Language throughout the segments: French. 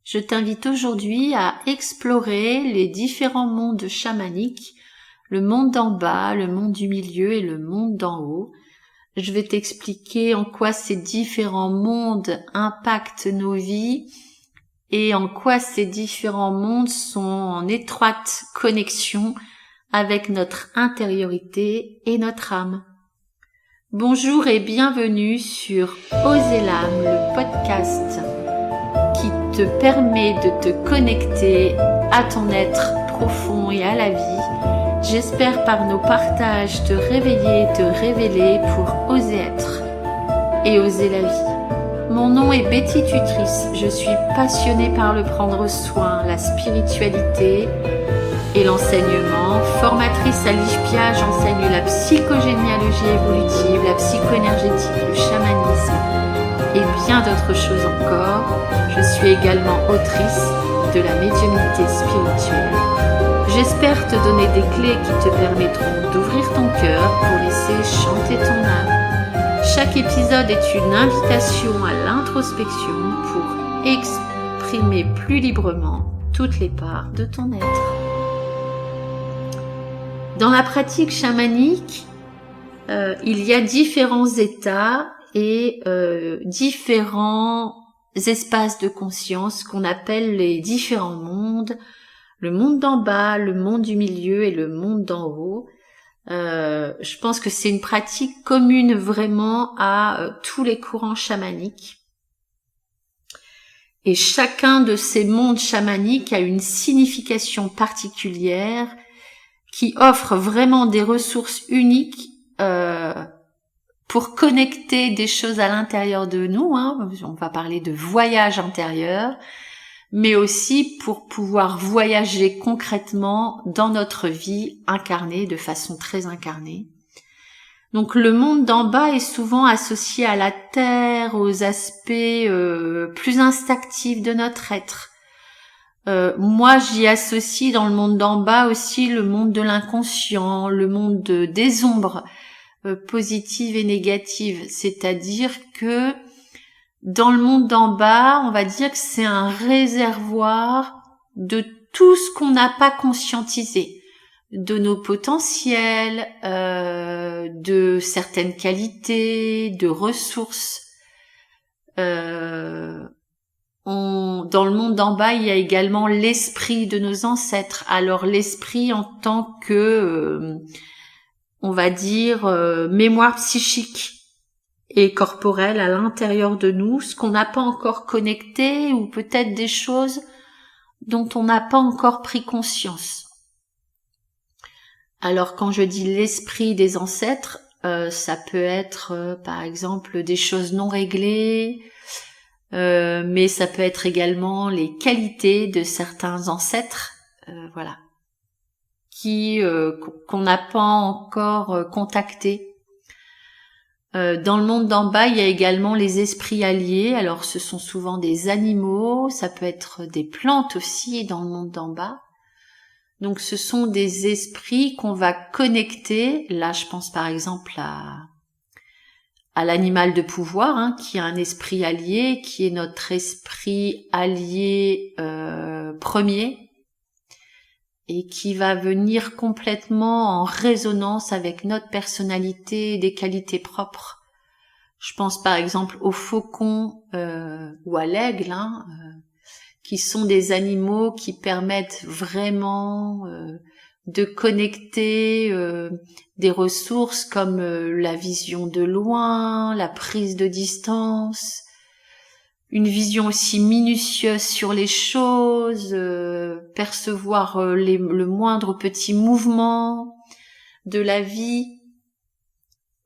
Je t'invite aujourd'hui à explorer les différents mondes chamaniques, le monde d'en bas, le monde du milieu et le monde d'en haut. Je vais t'expliquer en quoi ces différents mondes impactent nos vies et en quoi ces différents mondes sont en étroite connexion avec notre intériorité et notre âme. Bonjour et bienvenue sur Oser l'âme, le podcast qui te permet de te connecter à ton être profond et à la vie. J'espère par nos partages te réveiller et te révéler pour oser être et oser la vie. Mon nom est Betty Tutrice, je suis passionnée par le prendre soin, la spiritualité et l'enseignement. Formatrice à l'IFPIA, j'enseigne la psychogénéalogie évolutive, la psychoénergétique, le chamanisme et bien d'autres choses encore. Je suis également autrice de la médiumnité spirituelle. J'espère te donner des clés qui te permettront d'ouvrir ton cœur pour laisser chanter ton âme. Chaque épisode est une invitation à l'introspection pour exprimer plus librement toutes les parts de ton être. Dans la pratique chamanique, il y a différents états et différents espaces de conscience qu'on appelle les différents mondes, le monde d'en bas, le monde du milieu et le monde d'en haut. Je pense que c'est une pratique commune vraiment à tous les courants chamaniques. Et chacun de ces mondes chamaniques a une signification particulière qui offre vraiment des ressources uniques pour connecter des choses à l'intérieur de nous. On va parler de voyage intérieur, mais aussi pour pouvoir voyager concrètement dans notre vie incarnée, de façon très incarnée. Donc le monde d'en bas est souvent associé à la terre, aux aspects plus instinctifs de notre être. Moi, j'y associe dans le monde d'en bas aussi le monde de l'inconscient, le monde des ombres positives et négatives. C'est-à-dire que dans le monde d'en bas, on va dire que c'est un réservoir de tout ce qu'on n'a pas conscientisé, de nos potentiels, de certaines qualités, de ressources. Dans le monde d'en bas, il y a également l'esprit de nos ancêtres. Alors l'esprit en tant que, on va dire, mémoire psychique et corporelle à l'intérieur de nous, ce qu'on n'a pas encore connecté ou peut-être des choses dont on n'a pas encore pris conscience. Alors quand je dis l'esprit des ancêtres, ça peut être par exemple des choses non réglées, mais ça peut être également les qualités de certains ancêtres, voilà, qu'on n'a pas encore contactés. Dans le monde d'en bas, il y a également les esprits alliés. Alors ce sont souvent des animaux, ça peut être des plantes aussi dans le monde d'en bas. Donc ce sont des esprits qu'on va connecter. Là, je pense par exemple à l'animal de pouvoir, qui a un esprit allié, qui est notre esprit allié premier, et qui va venir complètement en résonance avec notre personnalité et des qualités propres. Je pense par exemple au faucon ou à l'aigle, qui sont des animaux qui permettent vraiment de connecter des ressources comme la vision de loin, la prise de distance, une vision aussi minutieuse sur les choses, percevoir le moindre petit mouvement de la vie,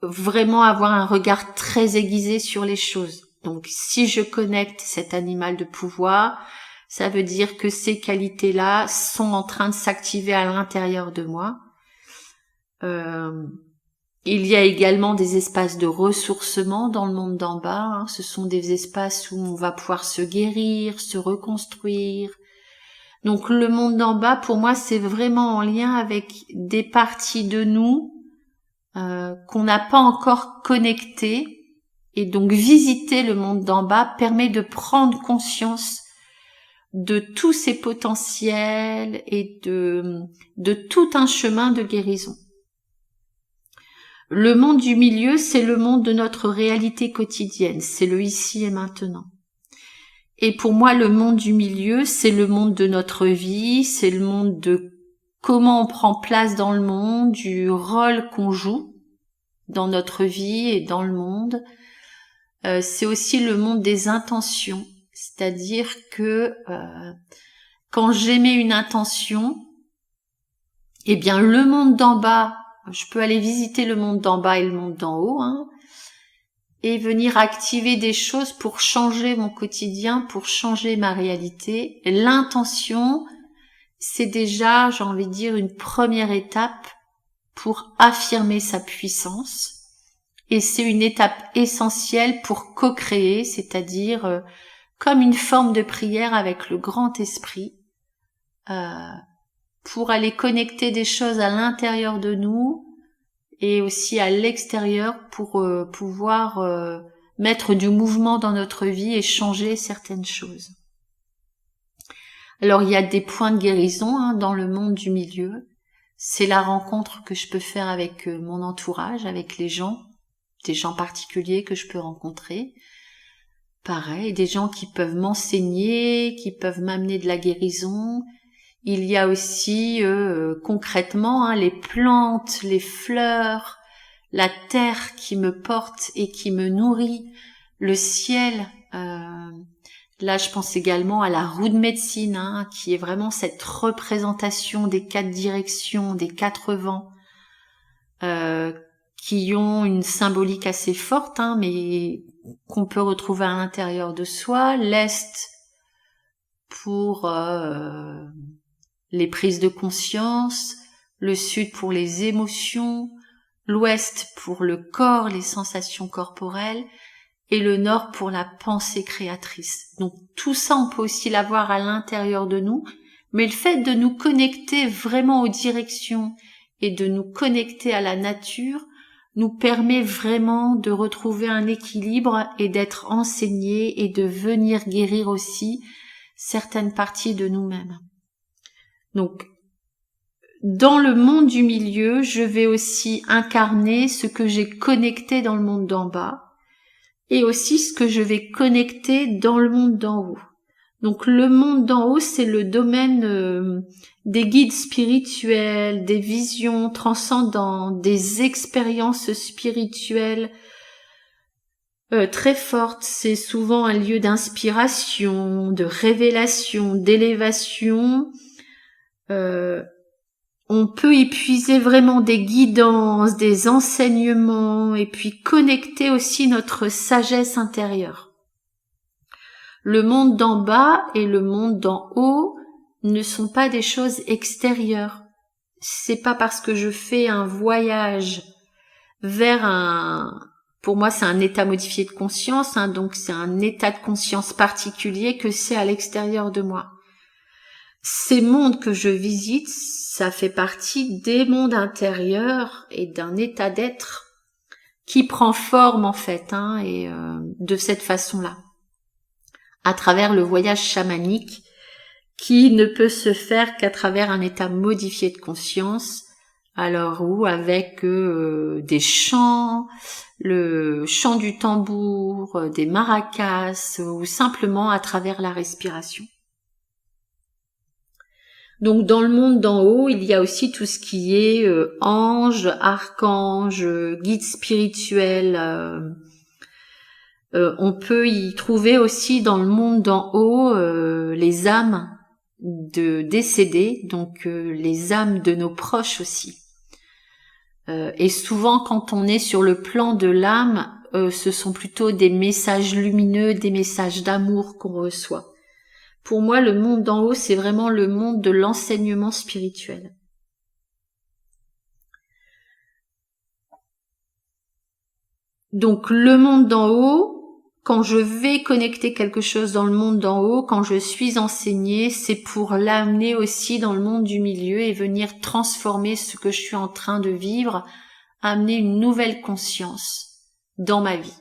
vraiment avoir un regard très aiguisé sur les choses. Donc si je connecte cet animal de pouvoir, ça veut dire que ces qualités-là sont en train de s'activer à l'intérieur de moi. Il y a également des espaces de ressourcement dans le monde d'en bas. Ce sont des espaces où on va pouvoir se guérir, se reconstruire. Donc le monde d'en bas, pour moi, c'est vraiment en lien avec des parties de nous qu'on n'a pas encore connectées. Et donc visiter le monde d'en bas permet de prendre conscience de tous ses potentiels et de tout un chemin de guérison. Le monde du milieu, c'est le monde de notre réalité quotidienne, c'est le ici et maintenant. Et pour moi, le monde du milieu, c'est le monde de notre vie, c'est le monde de comment on prend place dans le monde, du rôle qu'on joue dans notre vie et dans le monde. C'est aussi le monde des intentions, c'est-à-dire que quand j'émets une intention, eh bien le monde d'en bas, je peux aller visiter le monde d'en bas et le monde d'en haut, et venir activer des choses pour changer mon quotidien, pour changer ma réalité. Et l'intention, c'est déjà, j'ai envie de dire, une première étape pour affirmer sa puissance. Et c'est une étape essentielle pour co-créer, c'est-à-dire comme une forme de prière avec le grand esprit, pour aller connecter des choses à l'intérieur de nous et aussi à l'extérieur pour pouvoir mettre du mouvement dans notre vie et changer certaines choses. Alors il y a des points de guérison dans le monde du milieu. C'est la rencontre que je peux faire avec mon entourage, avec les gens, des gens particuliers que je peux rencontrer. Pareil, des gens qui peuvent m'enseigner, qui peuvent m'amener de la guérison. Il y a aussi concrètement les plantes, les fleurs, la terre qui me porte et qui me nourrit, le ciel. Là, je pense également à la roue de médecine, qui est vraiment cette représentation des 4 directions, des 4 vents, qui ont une symbolique assez forte, mais qu'on peut retrouver à l'intérieur de soi. L'Est pour les prises de conscience, le Sud pour les émotions, l'Ouest pour le corps, les sensations corporelles, et le Nord pour la pensée créatrice. Donc tout ça, on peut aussi l'avoir à l'intérieur de nous, mais le fait de nous connecter vraiment aux directions et de nous connecter à la nature nous permet vraiment de retrouver un équilibre et d'être enseigné et de venir guérir aussi certaines parties de nous-mêmes. Donc, dans le monde du milieu, je vais aussi incarner ce que j'ai connecté dans le monde d'en bas et aussi ce que je vais connecter dans le monde d'en haut. Donc, le monde d'en haut, c'est le domaine des guides spirituels, des visions transcendantes, des expériences spirituelles très fortes. C'est souvent un lieu d'inspiration, de révélation, d'élévation. On peut y puiser vraiment des guidances, des enseignements et puis connecter aussi notre sagesse intérieure. Le monde d'en bas et le monde d'en haut ne sont pas des choses extérieures. C'est pas parce que je fais un voyage vers pour moi c'est un état modifié de conscience, donc c'est un état de conscience particulier que c'est à l'extérieur de moi. Ces mondes que je visite, ça fait partie des mondes intérieurs et d'un état d'être qui prend forme en fait, et de cette façon-là, à travers le voyage chamanique qui ne peut se faire qu'à travers un état modifié de conscience, alors ou avec des chants, le chant du tambour, des maracas ou simplement à travers la respiration. Donc dans le monde d'en haut, il y a aussi tout ce qui est ange, archange, guide spirituel. On peut y trouver aussi dans le monde d'en haut les âmes de décédés, donc les âmes de nos proches aussi. Et souvent quand on est sur le plan de l'âme, ce sont plutôt des messages lumineux, des messages d'amour qu'on reçoit. Pour moi, le monde d'en haut, c'est vraiment le monde de l'enseignement spirituel. Donc, le monde d'en haut, quand je vais connecter quelque chose dans le monde d'en haut, quand je suis enseignée, c'est pour l'amener aussi dans le monde du milieu et venir transformer ce que je suis en train de vivre, amener une nouvelle conscience dans ma vie.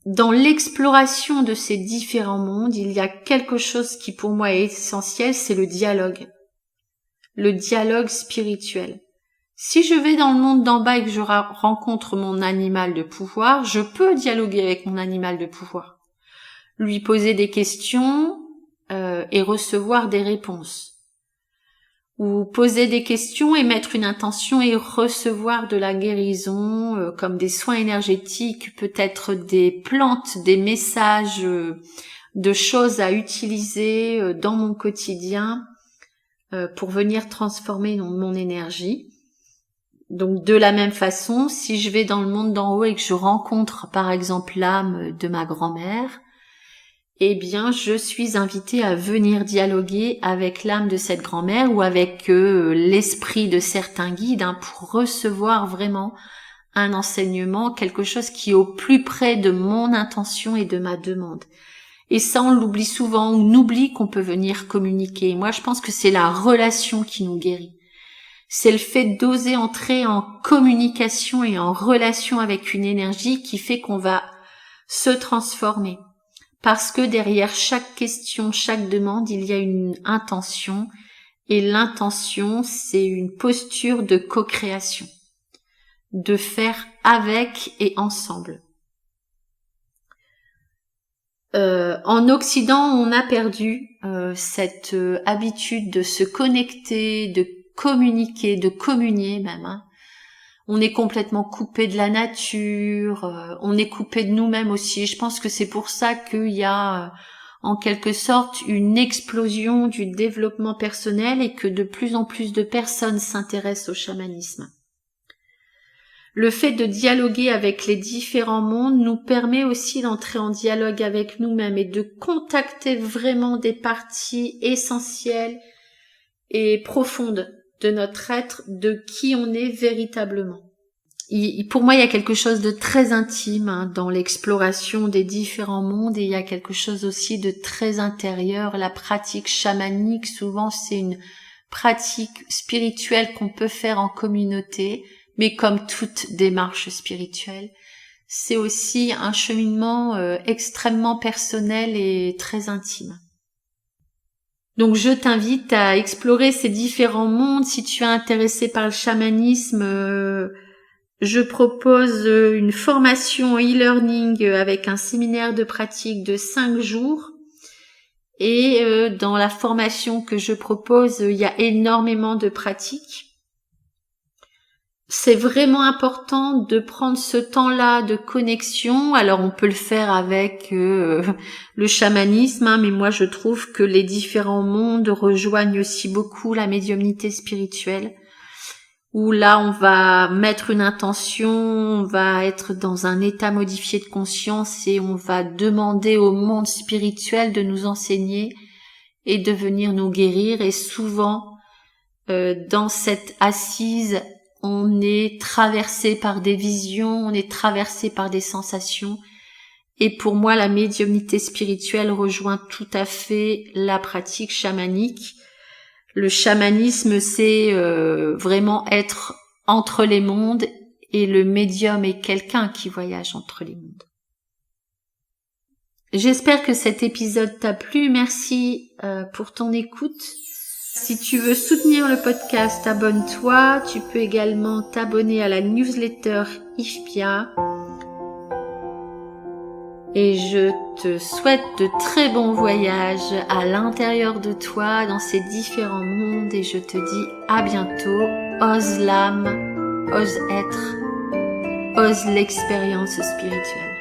dans l'exploration de ces différents mondes, il y a quelque chose qui pour moi est essentiel, c'est le dialogue spirituel. Si je vais dans le monde d'en bas et que je rencontre mon animal de pouvoir, je peux dialoguer avec mon animal de pouvoir, lui poser des questions et recevoir des réponses. Ou poser des questions et mettre une intention et recevoir de la guérison, comme des soins énergétiques, peut-être des plantes, des messages, de choses à utiliser dans mon quotidien pour venir transformer mon énergie. Donc de la même façon, si je vais dans le monde d'en haut et que je rencontre par exemple l'âme de ma grand-mère, eh bien, je suis invitée à venir dialoguer avec l'âme de cette grand-mère ou avec l'esprit de certains guides pour recevoir vraiment un enseignement, quelque chose qui est au plus près de mon intention et de ma demande. Et ça, on l'oublie souvent, on oublie qu'on peut venir communiquer. Moi, je pense que c'est la relation qui nous guérit. C'est le fait d'oser entrer en communication et en relation avec une énergie qui fait qu'on va se transformer. Parce que derrière chaque question, chaque demande, il y a une intention. Et l'intention, c'est une posture de co-création. De faire avec et ensemble. En Occident, on a perdu cette habitude de se connecter, de communiquer, de communier même. On est complètement coupé de la nature, on est coupé de nous-mêmes aussi. Je pense que c'est pour ça qu'il y a en quelque sorte une explosion du développement personnel et que de plus en plus de personnes s'intéressent au chamanisme. Le fait de dialoguer avec les différents mondes nous permet aussi d'entrer en dialogue avec nous-mêmes et de contacter vraiment des parties essentielles et profondes de notre être, de qui on est véritablement. Pour moi, il y a quelque chose de très intime dans l'exploration des différents mondes et il y a quelque chose aussi de très intérieur. La pratique chamanique, souvent, c'est une pratique spirituelle qu'on peut faire en communauté, mais comme toute démarche spirituelle, c'est aussi un cheminement extrêmement personnel et très intime. Donc je t'invite à explorer ces différents mondes. Si tu es intéressé par le chamanisme, je propose une formation en e-learning avec un séminaire de pratique de 5 jours. Et dans la formation que je propose, il y a énormément de pratiques. C'est vraiment important de prendre ce temps-là de connexion. Alors on peut le faire avec le chamanisme, mais moi je trouve que les différents mondes rejoignent aussi beaucoup la médiumnité spirituelle, où là on va mettre une intention, on va être dans un état modifié de conscience et on va demander au monde spirituel de nous enseigner et de venir nous guérir. Et souvent, dans cette assise, on est traversé par des visions, on est traversé par des sensations. Et pour moi, la médiumnité spirituelle rejoint tout à fait la pratique chamanique. Le chamanisme, c'est vraiment être entre les mondes et le médium est quelqu'un qui voyage entre les mondes. J'espère que cet épisode t'a plu. Merci pour ton écoute. Si tu veux soutenir le podcast, abonne-toi. Tu peux également t'abonner à la newsletter IFPIA. Et je te souhaite de très bons voyages à l'intérieur de toi, dans ces différents mondes. Et je te dis à bientôt. Ose l'âme, ose être, ose l'expérience spirituelle.